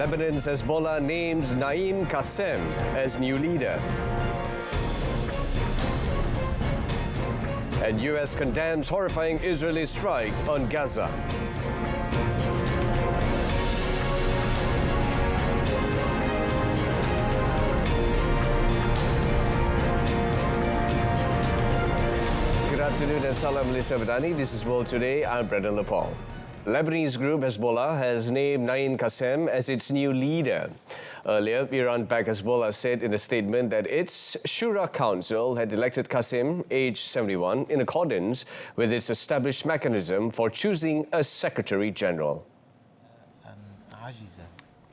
Lebanon's Hezbollah names Naim Qassem as new leader. And US condemns horrifying Israeli strike on Gaza. Good afternoon and salam Malaysia Badani. This is World Today. I'm Brendan Lepal. Lebanese group Hezbollah has named Naim Qassem as its new leader. Earlier, Iran-backed Hezbollah said in a statement that its Shura Council had elected Qassem, aged 71, in accordance with its established mechanism for choosing a Secretary General.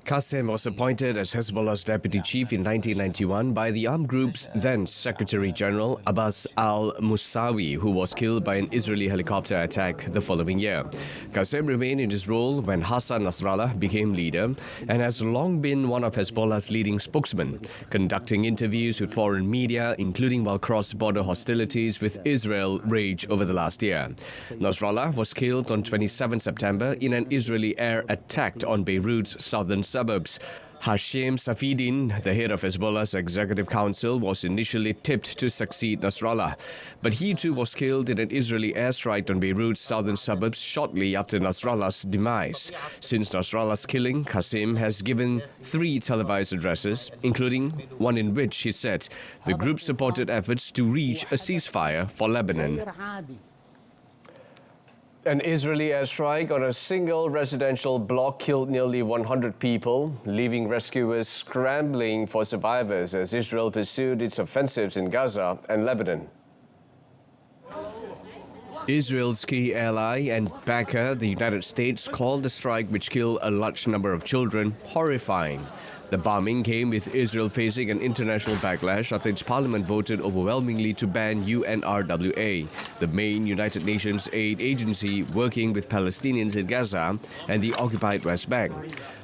Qassem was appointed as Hezbollah's deputy chief in 1991 by the armed group's then Secretary General Abbas al-Musawi, who was killed by an Israeli helicopter attack the following year. Qassem remained in his role when Hassan Nasrallah became leader and has long been one of Hezbollah's leading spokesmen, conducting interviews with foreign media, including while cross-border hostilities with Israel raged over the last year. Nasrallah was killed on 27 September in an Israeli air attack on Beirut's southern suburbs. Hashim Safieddine, the head of Hezbollah's executive council, was initially tipped to succeed Nasrallah, but he too was killed in an Israeli airstrike on Beirut's southern suburbs shortly after Nasrallah's demise. Since Nasrallah's killing, Qassem has given 3 televised addresses, including one in which he said the group supported efforts to reach a ceasefire for Lebanon. An Israeli airstrike on a single residential block killed nearly 100 people, leaving rescuers scrambling for survivors as Israel pursued its offensives in Gaza and Lebanon. Israel's key ally and backer, the United States, called the strike, which killed a large number of children, horrifying. The bombing came with Israel facing an international backlash after its parliament voted overwhelmingly to ban UNRWA, the main United Nations aid agency working with Palestinians in Gaza and the occupied West Bank.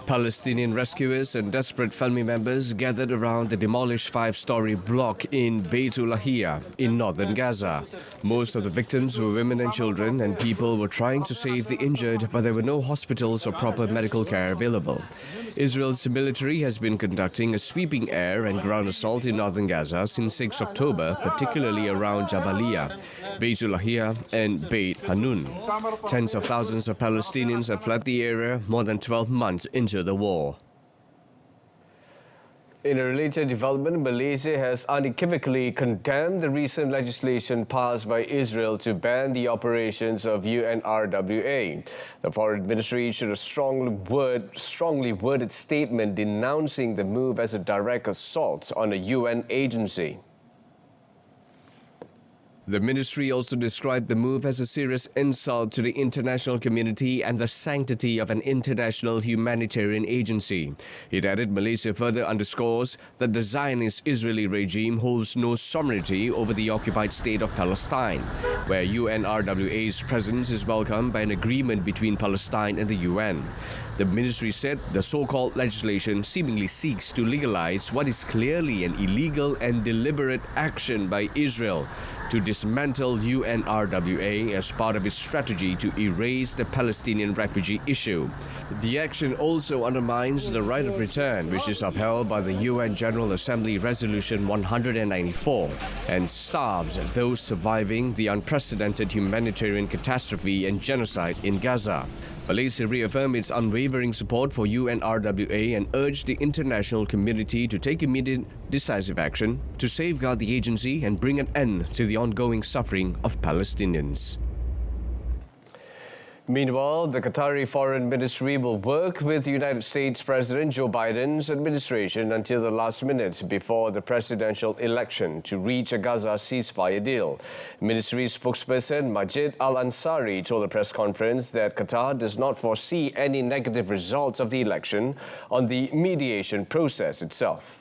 Palestinian rescuers and desperate family members gathered around the demolished 5-story block in Beitul Lahia in northern Gaza. Most of the victims were women and children, and people were trying to save the injured, but there were no hospitals or proper medical care available. Israel's military has been conducting a sweeping air and ground assault in northern Gaza since 6 October, particularly around Jabalia, Beitul Lahia and Beit Hanun. Tens of thousands of Palestinians have fled the area more than 12 months into the war. In a related development, Malaysia has unequivocally condemned the recent legislation passed by Israel to ban the operations of UNRWA. The Foreign Ministry issued a strongly worded statement denouncing the move as a direct assault on a UN agency. The ministry also described the move as a serious insult to the international community and the sanctity of an international humanitarian agency. It added Malaysia further underscores that the Zionist Israeli regime holds no sovereignty over the occupied state of Palestine, where UNRWA's presence is welcomed by an agreement between Palestine and the UN. The ministry said the so-called legislation seemingly seeks to legalize what is clearly an illegal and deliberate action by Israel to dismantle UNRWA as part of its strategy to erase the Palestinian refugee issue. The action also undermines the right of return, which is upheld by the UN General Assembly Resolution 194, and starves those surviving the unprecedented humanitarian catastrophe and genocide in Gaza. Malaysia reaffirmed its unwavering support for UNRWA and urged the international community to take immediate, decisive action to safeguard the agency and bring an end to the ongoing suffering of Palestinians. Meanwhile, the Qatari Foreign Ministry will work with United States President Joe Biden's administration until the last minute before the presidential election to reach a Gaza ceasefire deal. Ministry spokesperson Majid Al-Ansari told a press conference that Qatar does not foresee any negative results of the election on the mediation process itself.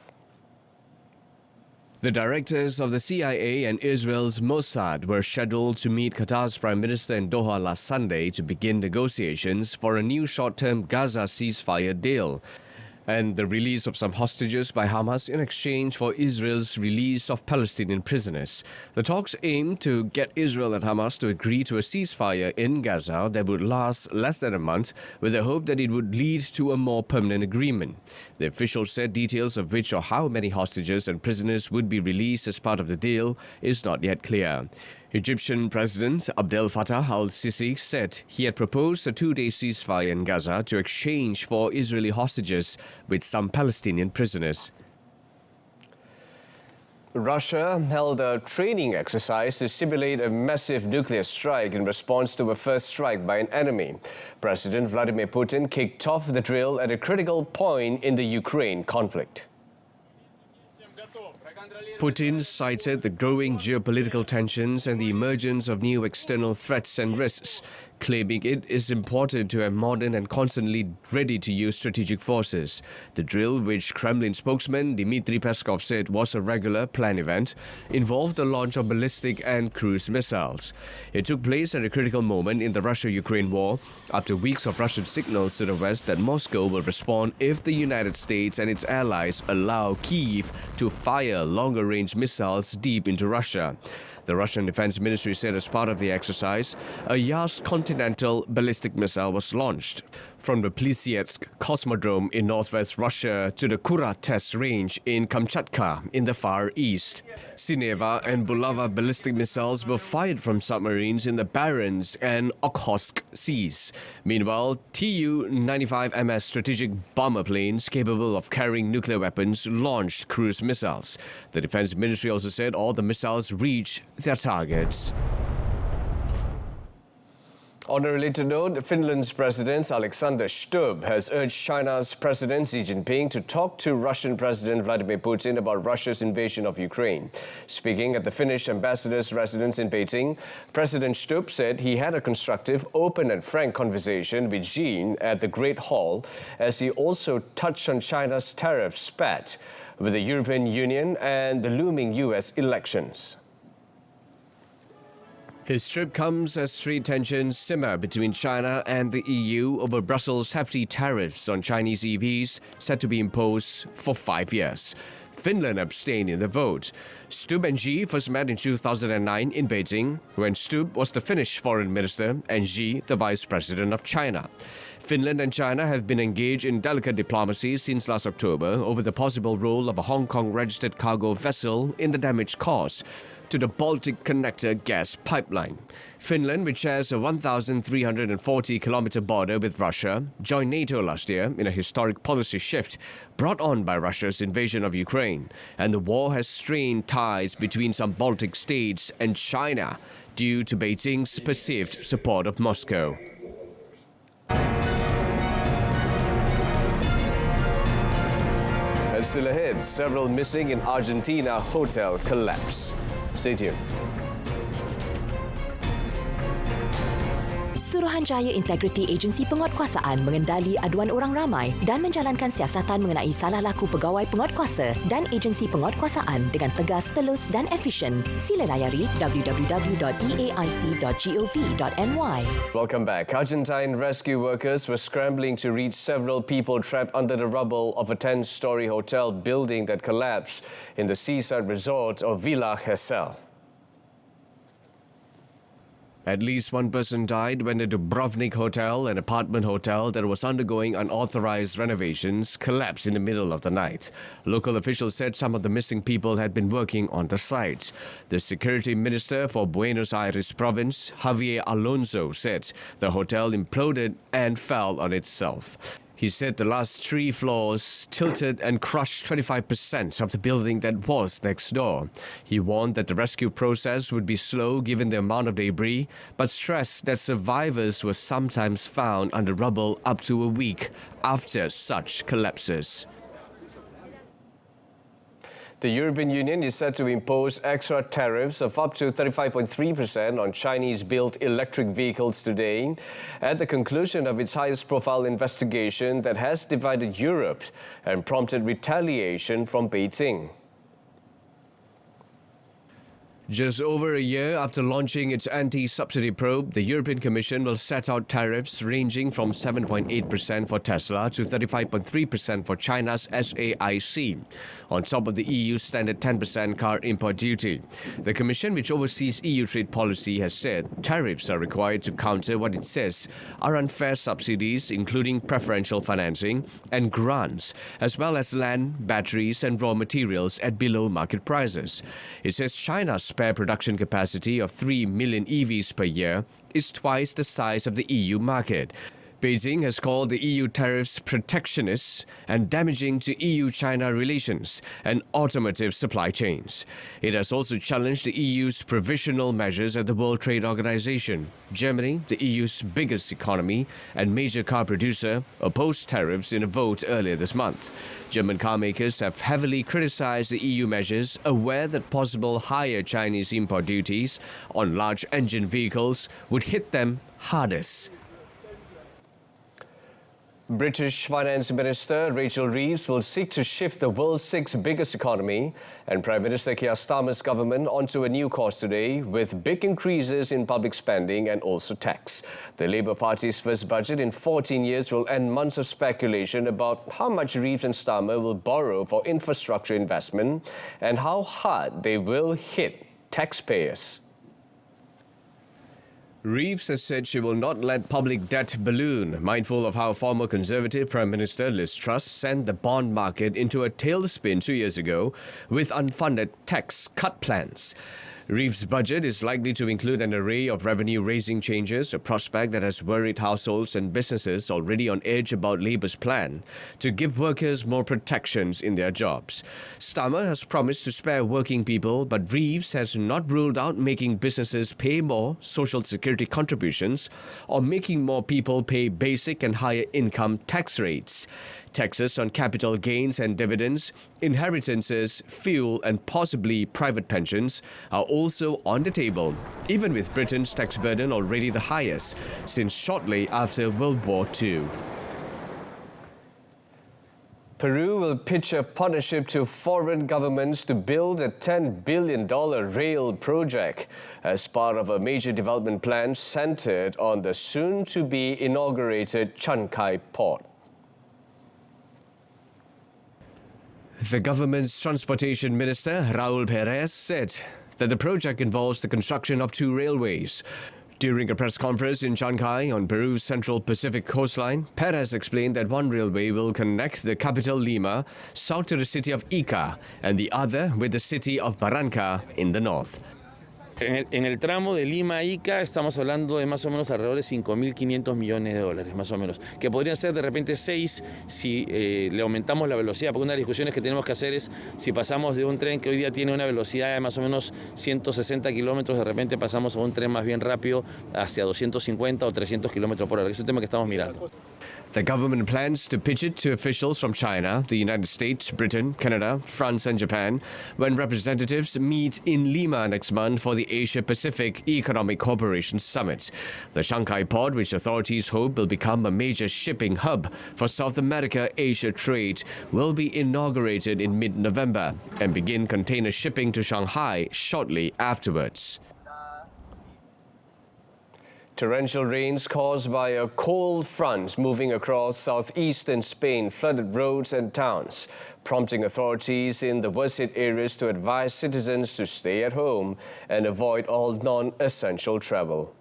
The directors of the CIA and Israel's Mossad were scheduled to meet Qatar's Prime Minister in Doha last Sunday to begin negotiations for a new short-term Gaza ceasefire deal. and the release of some hostages by Hamas in exchange for Israel's release of Palestinian prisoners. The talks aim to get Israel and Hamas to agree to a ceasefire in Gaza that would last less than a month, with the hope that it would lead to a more permanent agreement. The officials said details of which or how many hostages and prisoners would be released as part of the deal is not yet clear. Egyptian President Abdel Fattah al-Sisi said he had proposed a two-day ceasefire in Gaza to exchange for Israeli hostages with some Palestinian prisoners. Russia held a training exercise to simulate a massive nuclear strike in response to a first strike by an enemy. President Vladimir Putin kicked off the drill at a critical point in the Ukraine conflict. Putin cited the growing geopolitical tensions and the emergence of new external threats and risks, claiming it is important to have modern and constantly ready-to-use strategic forces. The drill, which Kremlin spokesman Dmitry Peskov said was a regular planned event, involved the launch of ballistic and cruise missiles. It took place at a critical moment in the Russia-Ukraine war, after weeks of Russian signals to the West that Moscow will respond if the United States and its allies allow Kyiv to fire longer-range missiles deep into Russia. The Russian Defense Ministry said as part of the exercise, a Yars continental ballistic missile was launched from the Plisetsk Cosmodrome in northwest Russia to the Kura test range in Kamchatka in the Far East. Sineva and Bulava ballistic missiles were fired from submarines in the Barents and Okhotsk seas. Meanwhile, Tu-95MS strategic bomber planes capable of carrying nuclear weapons launched cruise missiles. The Defense Ministry also said all the missiles reached their targets. On a related note, Finland's President Alexander Stubb has urged China's President Xi Jinping to talk to Russian President Vladimir Putin about Russia's invasion of Ukraine. Speaking at the Finnish ambassador's residence in Beijing, President Stubb said he had a constructive, open and frank conversation with Xi at the Great Hall, as he also touched on China's tariff spat with the European Union and the looming US elections. His trip comes as trade tensions simmer between China and the EU over Brussels' hefty tariffs on Chinese EVs set to be imposed for 5 years. Finland abstained in the vote. Stubb and Xi first met in 2009 in Beijing, when Stubb was the Finnish foreign minister and Xi the vice president of China. Finland and China have been engaged in delicate diplomacy since last October over the possible role of a Hong Kong-registered cargo vessel in the damage caused to the Baltic Connector gas pipeline. Finland, which has a 1,340-kilometer border with Russia, joined NATO last year in a historic policy shift brought on by Russia's invasion of Ukraine, and the war has strained ties between some Baltic states and China due to Beijing's perceived support of Moscow. And still ahead, several missing in Argentina hotel collapse. Stay tuned. Suruhanjaya Integriti Agensi Penguatkuasaan mengendali aduan orang ramai dan menjalankan siasatan mengenai salah laku pegawai penguatkuasa dan agensi penguatkuasaan dengan tegas, telus dan efisien. Sila layari www.eaic.gov.my. Welcome back. Argentine rescue workers were scrambling to reach several people trapped under the rubble of a 10-story hotel building that collapsed in the seaside resort of Villa Gesell. At least one person died when the Dubrovnik Hotel, an apartment hotel that was undergoing unauthorized renovations, collapsed in the middle of the night. Local officials said some of the missing people had been working on the site. The security minister for Buenos Aires province, Javier Alonso, said the hotel imploded and fell on itself. He said the last 3 floors tilted and crushed 25% of the building that was next door. He warned that the rescue process would be slow given the amount of debris, but stressed that survivors were sometimes found under rubble up to a week after such collapses. The European Union is set to impose extra tariffs of up to 35.3% on Chinese-built electric vehicles today, at the conclusion of its highest-profile investigation that has divided Europe and prompted retaliation from Beijing. Just over a year after launching its anti-subsidy probe, the European Commission will set out tariffs ranging from 7.8% for Tesla to 35.3% for China's SAHIH, on top of the EU's standard 10% car import duty. The Commission, which oversees EU trade policy, has said tariffs are required to counter what it says are unfair subsidies, including preferential financing and grants, as well as land, batteries and raw materials at below market prices. It says China's spare production capacity of 3 million EVs per year is twice the size of the EU market. Beijing has called the EU tariffs protectionist and damaging to EU-China relations and automotive supply chains. It has also challenged the EU's provisional measures at the World Trade Organization. Germany, the EU's biggest economy and major car producer, opposed tariffs in a vote earlier this month. German car makers have heavily criticized the EU measures, aware that possible higher Chinese import duties on large engine vehicles would hit them hardest. British Finance Minister Rachel Reeves will seek to shift the world's sixth biggest economy and Prime Minister Keir Starmer's government onto a new course today with big increases in public spending and also tax. The Labour Party's first budget in 14 years will end months of speculation about how much Reeves and Starmer will borrow for infrastructure investment and how hard they will hit taxpayers. Reeves has said she will not let public debt balloon, mindful of how former Conservative Prime Minister Liz Truss sent the bond market into a tailspin 2 years ago with unfunded tax cut plans. Reeves' budget is likely to include an array of revenue-raising changes, a prospect that has worried households and businesses already on edge about Labour's plan to give workers more protections in their jobs. Starmer has promised to spare working people, but Reeves has not ruled out making businesses pay more social security contributions or making more people pay basic and higher income tax rates. Taxes on capital gains and dividends, inheritances, fuel and possibly private pensions are also on the table, even with Britain's tax burden already the highest since shortly after World War II. Peru will pitch a partnership to foreign governments to build a $10 billion rail project as part of a major development plan centered on the soon-to-be inaugurated Chancay port. The government's transportation minister, Raul Perez, said that the project involves the construction of 2 railways. During a press conference in Chancay on Peru's central Pacific coastline, Perez explained that one railway will connect the capital Lima south to the city of Ica and the other with the city of Barranca in the north. En el tramo de Lima a Ica estamos hablando de más o menos alrededor de 5.500 millones de dólares, más o menos, que podrían ser de repente 6 si le aumentamos la velocidad, porque una de las discusiones que tenemos que hacer es si pasamos de un tren que hoy día tiene una velocidad de más o menos 160 kilómetros, de repente pasamos a un tren más bien rápido hacia 250 o 300 kilómetros por hora. Es un tema que estamos mirando. The government plans to pitch it to officials from China, the United States, Britain, Canada, France and Japan when representatives meet in Lima next month for the Asia-Pacific Economic Cooperation Summit. The Chancay port, which authorities hope will become a major shipping hub for South America-Asia trade, will be inaugurated in mid-November and begin container shipping to Shanghai shortly afterwards. Torrential rains caused by a cold front moving across southeastern Spain flooded roads and towns, prompting authorities in the worst-hit areas to advise citizens to stay at home and avoid all non-essential travel.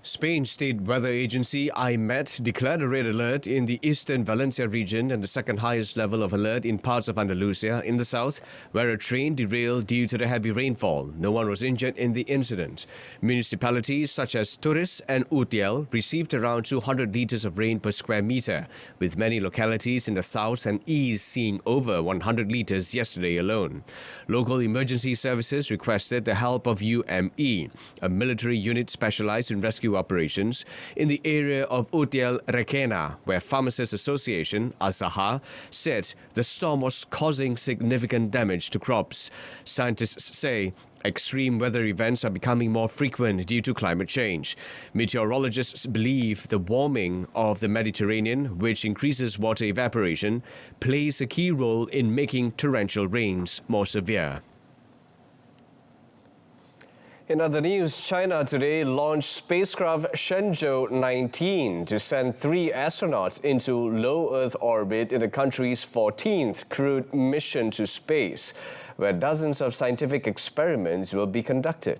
Spain's state weather agency, IMET, declared a red alert in the eastern Valencia region and the second highest level of alert in parts of Andalusia in the south, where a train derailed due to the heavy rainfall. No one was injured in the incident. Municipalities such as Torrential and Utiel received around 200 litres of rain per square metre, with many localities in the south and east seeing over 100 litres yesterday alone. Local emergency services requested the help of UME, a military unit specialised in rescue operations in the area of Utiel Requena, where Pharmacists Association, SAHIH, said the storm was causing significant damage to crops. Scientists say extreme weather events are becoming more frequent due to climate change. Meteorologists believe the warming of the Mediterranean, which increases water evaporation, plays a key role in making torrential rains more severe. In other news, China today launched spacecraft Shenzhou 19 to send 3 astronauts into low Earth orbit in the country's 14th crewed mission to space, where dozens of scientific experiments will be conducted.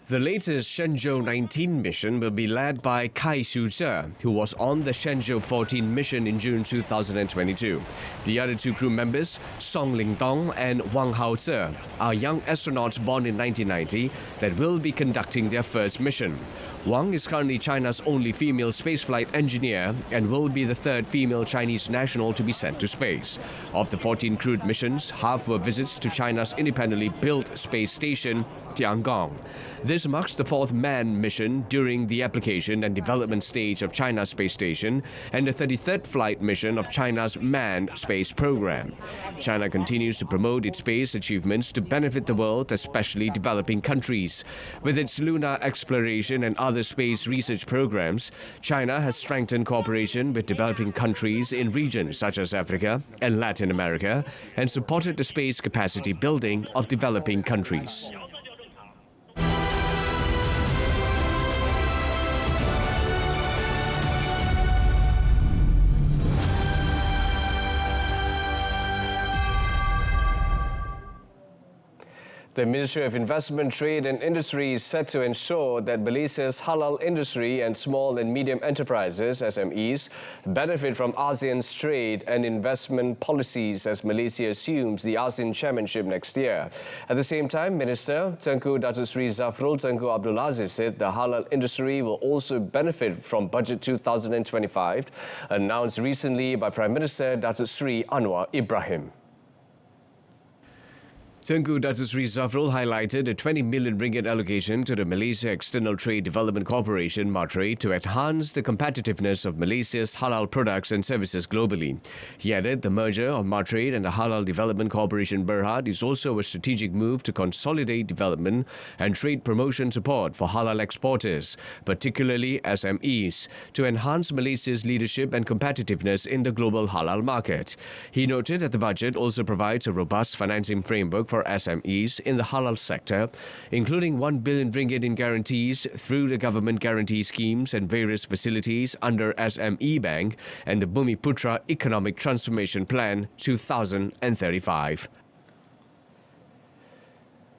The latest Shenzhou 19 mission will be led by Kai Shu-zhe, who was on the Shenzhou 14 mission in June 2022. The other 2 crew members, Song Lingdong and Wang Haozhe, are young astronauts born in 1990 that will be conducting their first mission. Wang is currently China's only female spaceflight engineer and will be the 3rd female Chinese national to be sent to space. Of the 14 crewed missions, half were visits to China's independently built space station, Tiangong. This marks the 4th manned mission during the application and development stage of China's space station and the 33rd flight mission of China's manned space program. China continues to promote its space achievements to benefit the world, especially developing countries. With its lunar exploration and other space research programs, China has strengthened cooperation with developing countries in regions such as Africa and Latin America and supported the space capacity building of developing countries. The Ministry of Investment, Trade and Industry is set to ensure that Malaysia's halal industry and small and medium enterprises, SMEs, benefit from ASEAN's trade and investment policies as Malaysia assumes the ASEAN chairmanship next year. At the same time, Minister Tengku Datuk Seri Zafrul Tengku Abdul Aziz said the halal industry will also benefit from Budget 2025, announced recently by Prime Minister Datuk Seri Anwar Ibrahim. Tengku Datuk Seri Zafrul highlighted a 20 million ringgit allocation to the Malaysia External Trade Development Corporation (MATRADE) to enhance the competitiveness of Malaysia's halal products and services globally. He added the merger of MATRADE and the Halal Development Corporation Berhad is also a strategic move to consolidate development and trade promotion support for halal exporters, particularly SMEs, to enhance Malaysia's leadership and competitiveness in the global halal market. He noted that the budget also provides a robust financing framework for SMEs in the halal sector, including 1 billion ringgit in guarantees through the government guarantee schemes and various facilities under SME Bank and the Bumiputra Economic Transformation Plan 2035.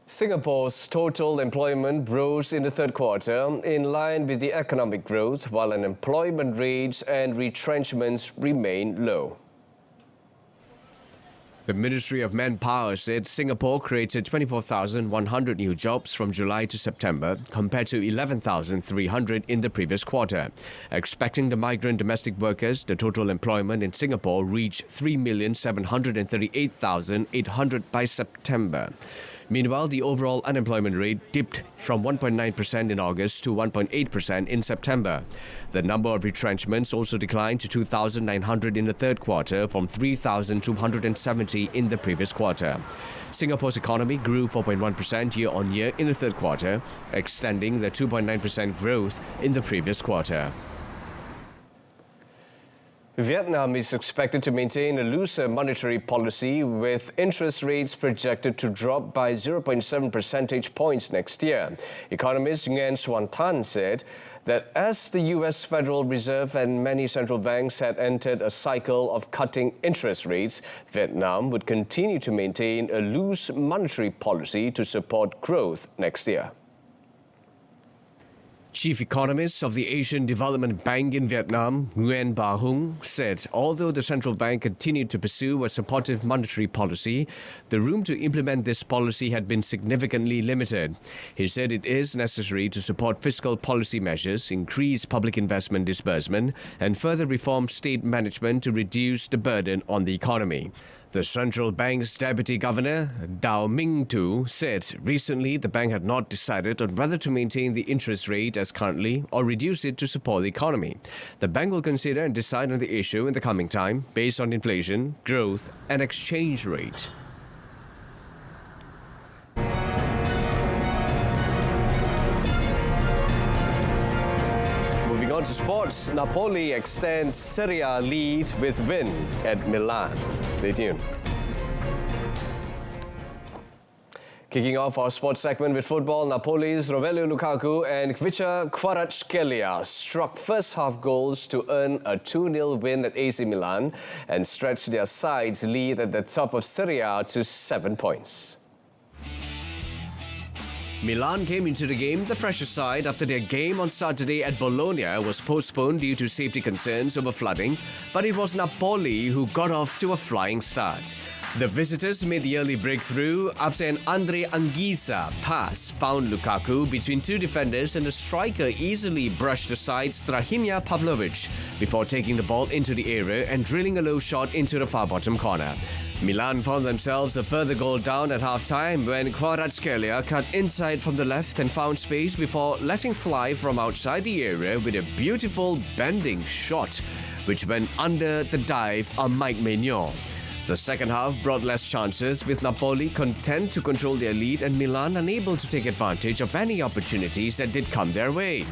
Singapore's total employment rose in the 3rd quarter in line with the economic growth, while unemployment rates and retrenchments remain low. The Ministry of Manpower said Singapore created 24,100 new jobs from July to September, compared to 11,300 in the previous quarter. Expecting the migrant domestic workers, the total employment in Singapore reached 3,738,800 by September. Meanwhile, the overall unemployment rate dipped from 1.9% in August to 1.8% in September. The number of retrenchments also declined to 2,900 in the 3rd quarter from 3,270 in the previous quarter. Singapore's economy grew 4.1% year-on-year in the 3rd quarter, extending the 2.9% growth in the previous quarter. Vietnam is expected to maintain a looser monetary policy, with interest rates projected to drop by 0.7 percentage points next year. Economist Nguyen Xuan Tan said that as the U.S. Federal Reserve and many central banks had entered a cycle of cutting interest rates, Vietnam would continue to maintain a loose monetary policy to support growth next year. Chief economist of the Asian Development Bank in Vietnam, Nguyen Ba Hung, said although the central bank continued to pursue a supportive monetary policy, the room to implement this policy had been significantly limited. He said it is necessary to support fiscal policy measures, increase public investment disbursement, and further reform state management to reduce the burden on the economy. The central bank's deputy governor, Dao Ming-tu, said recently the bank had not decided on whether to maintain the interest rate as currently or reduce it to support the economy. The bank will consider and decide on the issue in the coming time based on inflation, growth and exchange rate. On to sports, Napoli extends Serie A lead with win at Milan. Stay tuned. Kicking off our sports segment with football, Napoli's Romelu Lukaku and Kvaratskhelia struck first half goals to earn a 2-0 win at AC Milan and stretch their side's lead at the top of Serie A to 7 points. Milan came into the game the fresher side after their game on Saturday at Bologna was postponed due to safety concerns over flooding, but it was Napoli who got off to a flying start. The visitors made the early breakthrough after an Andre Anguissa pass found Lukaku between two defenders and the striker easily brushed aside Strahinja Pavlovic before taking the ball into the area and drilling a low shot into the far bottom corner. Milan found themselves a further goal down at half-time when Kvaratskhelia cut inside from the left and found space before letting fly from outside the area with a beautiful bending shot, which went under the dive of Mike Maignan. The second half brought less chances, with Napoli content to control their lead and Milan unable to take advantage of any opportunities that did come their way.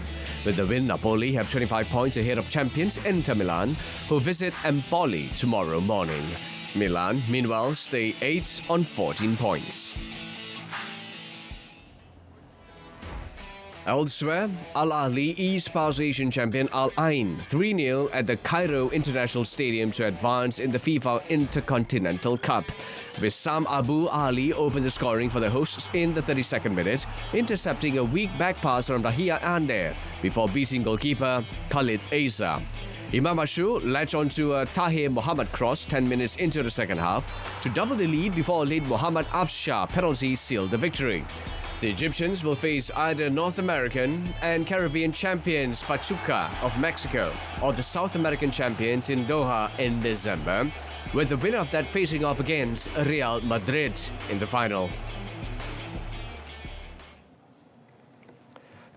With the win, Napoli have 25 points ahead of champions Inter Milan, who visit Empoli tomorrow morning. Milan, meanwhile, stay 8 on 14 points. Elsewhere, Al Ahly eased past Asian champion Al Ain 3-0 at the Cairo International Stadium to advance in the FIFA Intercontinental Cup. Wissam Abu Ali opened the scoring for the hosts in the 32nd minute, intercepting a weak back pass from Rahia Ander before beating goalkeeper Khalid Eza. Imam Ashu latched onto a Tahir Mohammad cross 10 minutes into the second half to double the lead before a late Mohammad Afshar penalty sealed the victory. The Egyptians will face either North American and Caribbean champions Pachuca of Mexico or the South American champions in Doha in December, with the winner of that facing off against Real Madrid in the final.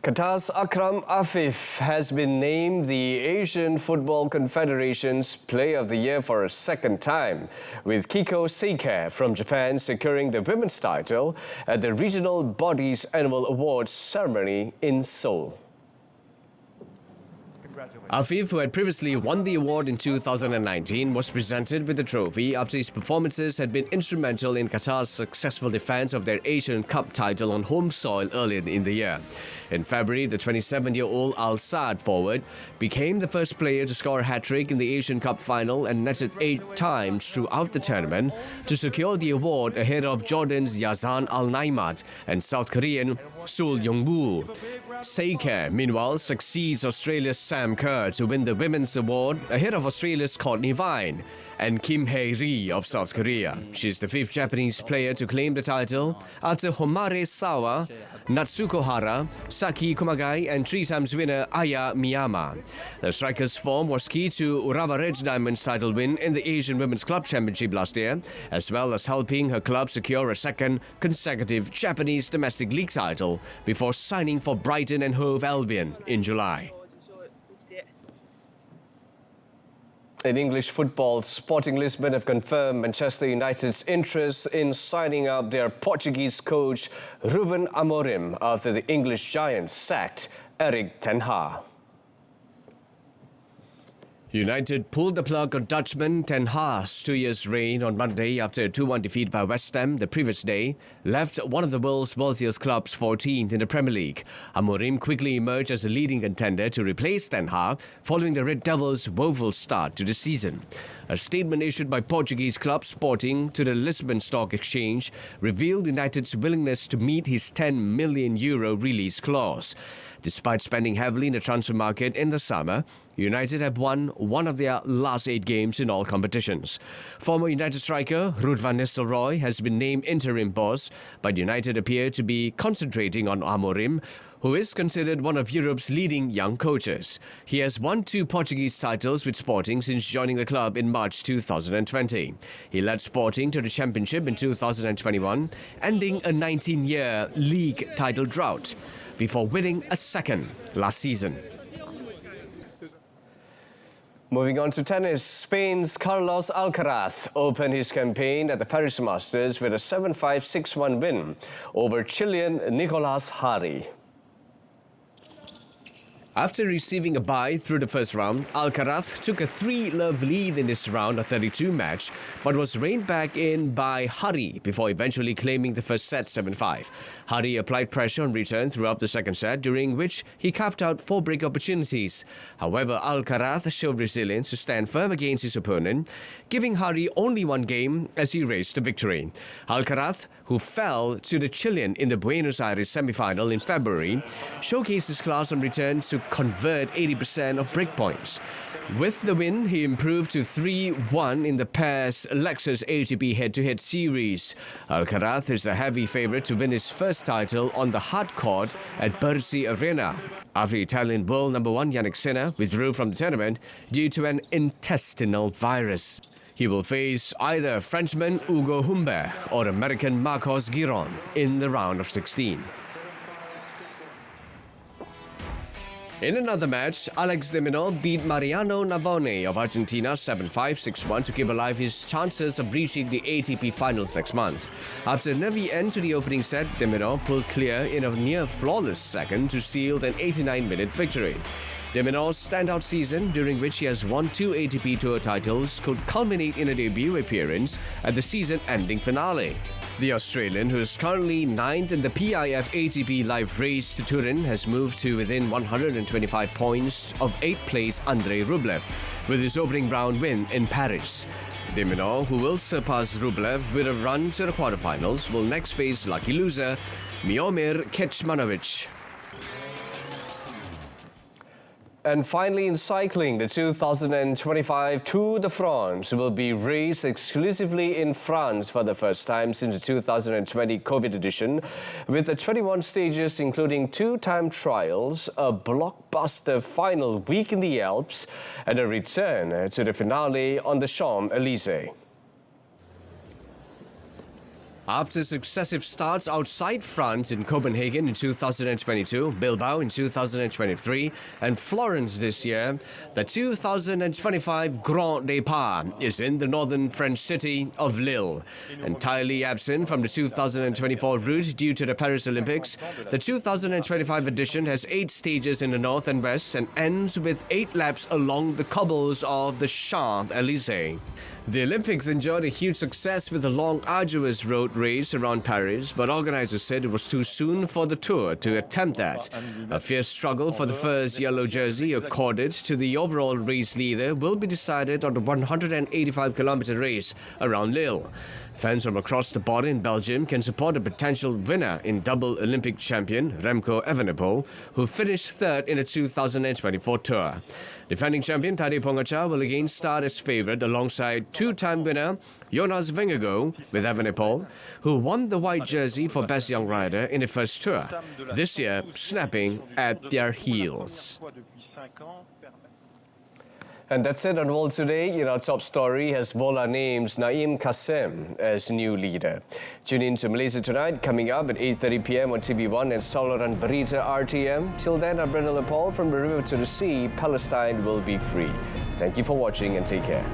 Qatar's Akram Afif has been named the Asian Football Confederation's Player of the Year for a second time, with Kiko Seike from Japan securing the women's title at the regional body's annual awards ceremony in Seoul. Afif, who had previously won the award in 2019, was presented with the trophy after his performances had been instrumental in Qatar's successful defense of their Asian Cup title on home soil earlier in the year. In February, the 27-year-old Al Saad forward became the first player to score a hat-trick in the Asian Cup final and netted 8 times throughout the tournament to secure the award ahead of Jordan's Yazan Al Naimat and South Korean Sul Yong-woo. Seike, meanwhile, succeeds Australia's Sam Kerr to win the women's award ahead of Australia's Courtney Vine and Kim Hae-ri of South Korea. She's the 5th Japanese player to claim the title after Homare Sawa, Natsuko Hara, Saki Kumagai and 3-times winner Aya Miyama. The striker's form was key to Urawa Red Diamonds' title win in the Asian Women's Club Championship last year, as well as helping her club secure a second consecutive Japanese domestic league title before signing for Brighton and Hove Albion in July. In English football, Sporting Lisbon have confirmed Manchester United's interest in signing up their Portuguese coach Ruben Amorim after the English Giants sacked Erik ten Hag. United pulled the plug on Dutchman ten Hag's 2 years reign on Monday after a 2-1 defeat by West Ham the previous day left one of the world's wealthiest clubs 14th in the Premier League. Amorim quickly emerged as a leading contender to replace ten Hag following the Red Devils' woeful start to the season. A statement issued by Portuguese club Sporting to the Lisbon Stock Exchange revealed United's willingness to meet his €10 million release clause. Despite spending heavily in the transfer market in the summer, United have won one of their last 8 games in all competitions. Former United striker Ruud van Nistelrooy has been named interim boss, but United appear to be concentrating on Amorim, who is considered one of Europe's leading young coaches. He has won 2 Portuguese titles with Sporting since joining the club in March 2020. He led Sporting to the Championship in 2021, ending a 19-year league title drought, before winning a second last season. Moving on to tennis, Spain's Carlos Alcaraz opened his campaign at the Paris Masters with a 7-5, 6-1 win over Chilean Nicolas Jarry. After receiving a bye through the first round, Alcaraz took a 3-love lead in this round of 32 match, but was reined back in by Hari before eventually claiming the first set 7-5. Hari applied pressure on return throughout the second set, during which he carved out 4 break opportunities. However, Alcaraz showed resilience to stand firm against his opponent, giving Hari only 1 game as he raced to victory. Alcaraz, who fell to the Chilean in the Buenos Aires semi-final in February, showcased his class on return to convert 80% of break points. With the win, he improved to 3-1 in the pair's Lexus ATP head-to-head series. Alcaraz is a heavy favourite to win his first title on the hard court at Berita Arena, after Italian world number 1 Jannik Sinner withdrew from the tournament due to an intestinal virus. He will face either Frenchman Hugo Humbert or American Marcos Giron in the round of 16. In another match, Alex de Minaur beat Mariano Navone of Argentina 7-5, 6-1 to keep alive his chances of reaching the ATP finals next month. After a nervy end to the opening set, de Minaur pulled clear in a near-flawless second to seal an 89-minute victory. De Minaur's standout season, during which he has won 2 ATP Tour titles, could culminate in a debut appearance at the season-ending finale. The Australian, who is currently 9th in the PIF ATP Live Race to Turin, has moved to within 125 points of 8th place Andrei Rublev, with his opening round win in Paris. De Minaur, who will surpass Rublev with a run to the quarterfinals, will next face lucky loser Miomir Kecmanovic. And finally, in cycling, the 2025 Tour de France will be raced exclusively in France for the first time since the 2020 COVID edition, with the 21 stages including 2 time trials, a blockbuster final week in the Alps, and a return to the finale on the Champs-Élysées. After successive starts outside France in Copenhagen in 2022, Bilbao in 2023, and Florence this year, the 2025 Grand Départ is in the northern French city of Lille. Entirely absent from the 2024 route due to the Paris Olympics, the 2025 edition has 8 stages in the north and west and ends with 8 laps along the cobbles of the Champs-Élysées. The Olympics enjoyed a huge success with a long, arduous road race around Paris, but organizers said it was too soon for the Tour to attempt that. A fierce struggle for the first yellow jersey accorded to the overall race leader will be decided on the 185-kilometer race around Lille. Fans from across the border in Belgium can support a potential winner in double Olympic champion Remco Evenepoel, who finished 3rd in the 2024 Tour. Defending champion Tadej Pogačar will again start as favourite alongside 2-time winner Jonas Vingegaard with Evenepoel, who won the white jersey for Best Young Rider in the first Tour, this year snapping at their heels. And that's it on World Today. In our top story, Hezbollah names Naim Qassem as new leader. Tune in to Malaysia Tonight, coming up at 8:30 p.m. on TV1 and Solar on Berita RTM. Till then, I'm Brendan Lepol. From the river to the sea, Palestine will be free. Thank you for watching and take care.